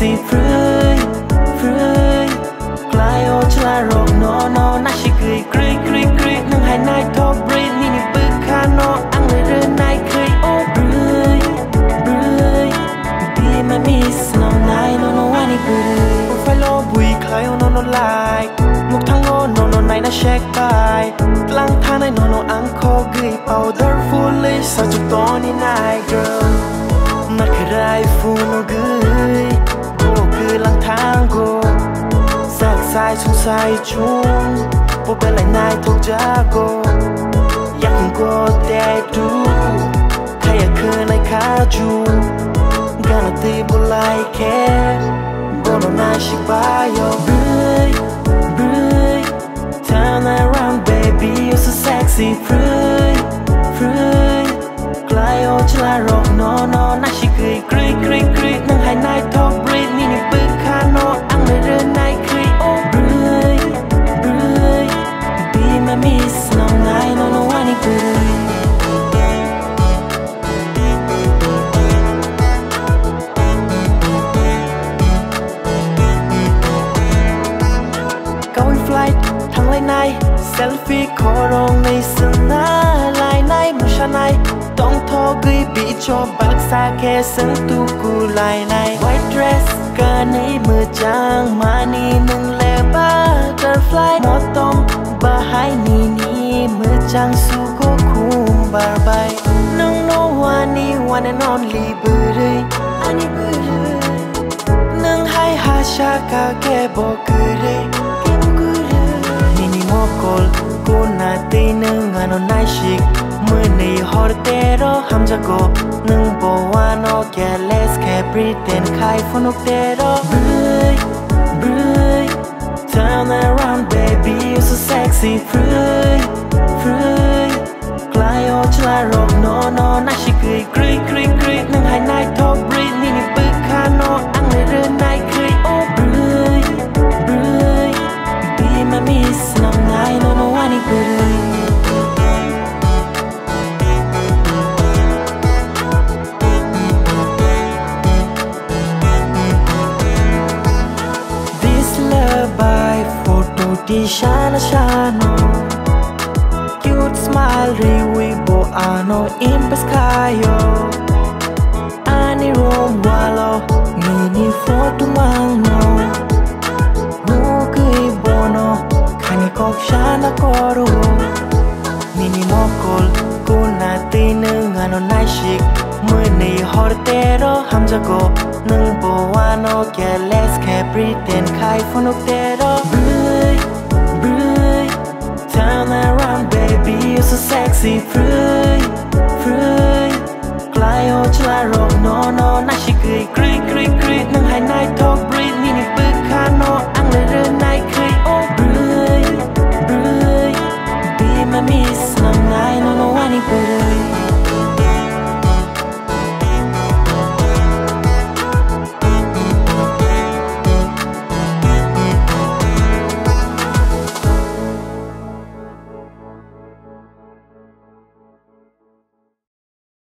sexy free free Cry ô chả là rộng no no na chỉ cười cười cười cười nâng hai nai top breed ni ni bự khá no ăn người rơi nai cười ô bưởi bưởi đi mà miss no nai no no anh bưởi phải lo bụi cry ô no no lại một thằng no no này na check by lang thang này no no ăn khó gửi powder foolish sao chụp to ni nai girl nát cái rai phu no gửi cô cứ lang thang cô sắc sai chung sai chung bố bé lại nai thuộc giá côอยากcùng côแต่ดูใครอยากคืนในขาจูการันตีบุไลแค่บนนายชิบายโยbưởi bưởi turn around baby you're so sexy free free ใกล้โอชลารอกนอนอน่าชิกรีกรีกรีกรีนั่งให้นายทอกบรีดนี่นี่ปึกคานออังเลยเรื่องนายครีโอ้บรืยบรืย be my miss น้องนายน้องน้องว่านี่บรืยGoing flight ทั้งไลน์ใน selfie ขอร้องในสนาไลน์ในมุชาในต้องทอกุยบีชอบบักษาแค่ซึ่งตูกูไลน์ใน white dress กันในมือจางมานี่หนึ่งเล่บ butterfly หมดต้องบาให้นี่มือจางสู้ก็คุ้มบาร์ใบน้องน้องวันนี้วันนั้นนอนลีบเลยอันนี้บเลยนึ่งให้หาชากาแค่บอกเลยcô na tê nâng ngàn nó nai chic mưa này hot tê đó ham cho cô nâng bộ hoa nó careless can't pretend khai phone nó tê đó bưởi bưởi turn around baby you're so sexy free free cry ô chả là rộng no no na chỉ cười cười cười cười nâng hai nai top breed ni ni bự khá no ăn lời rơi nai cười ô bưởi bưởi be my miss năm nay no no anh bưởi this love by photo di shana shano cute smile riwi bo ano impress kayo ani rom walo mini photo mangno no kui bono khani kok shana koro mini mokol kuna tinu ngano nai chic mưa này hot tero ham cho cô nâng bộ hoa nó careless can't pretend khai phone nó tero bưởi bưởi turn around baby you're so sexy free free cry ô chả là rộng no no